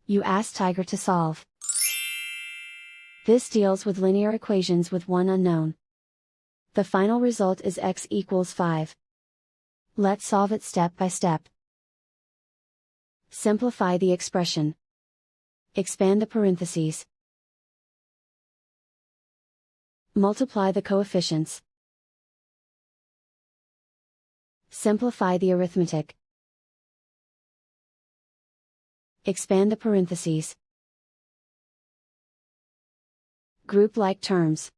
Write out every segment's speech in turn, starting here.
You ask Tiger to solve. This deals with linear equations with one unknown. The final result is x equals 5. Let's solve it step by step. Simplify the expression. Expand the parentheses. Multiply the coefficients. Simplify the arithmetic. Expand the parentheses. Group like terms.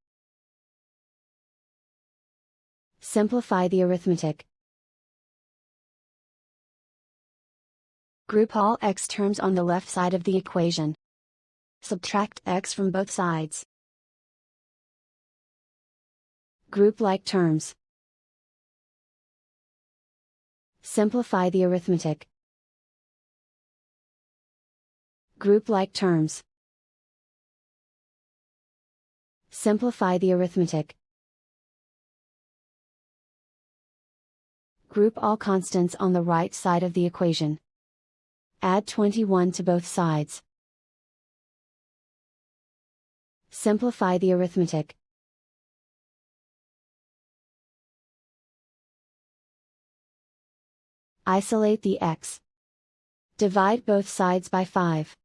Simplify the arithmetic. Group all x terms on the left side of the equation. Subtract x from both sides. Group like terms. Simplify the arithmetic. Group like terms. Simplify the arithmetic. Group all constants on the right side of the equation. Add 21 to both sides. Simplify the arithmetic. Isolate the x. Divide both sides by 5.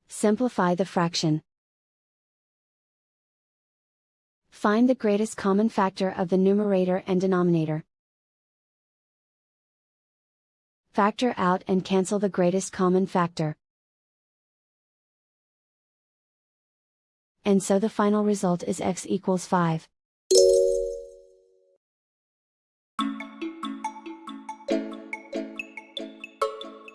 Simplify the fraction. Find the greatest common factor of the numerator and denominator. Factor out and cancel the greatest common factor. And so the final result is x equals 5.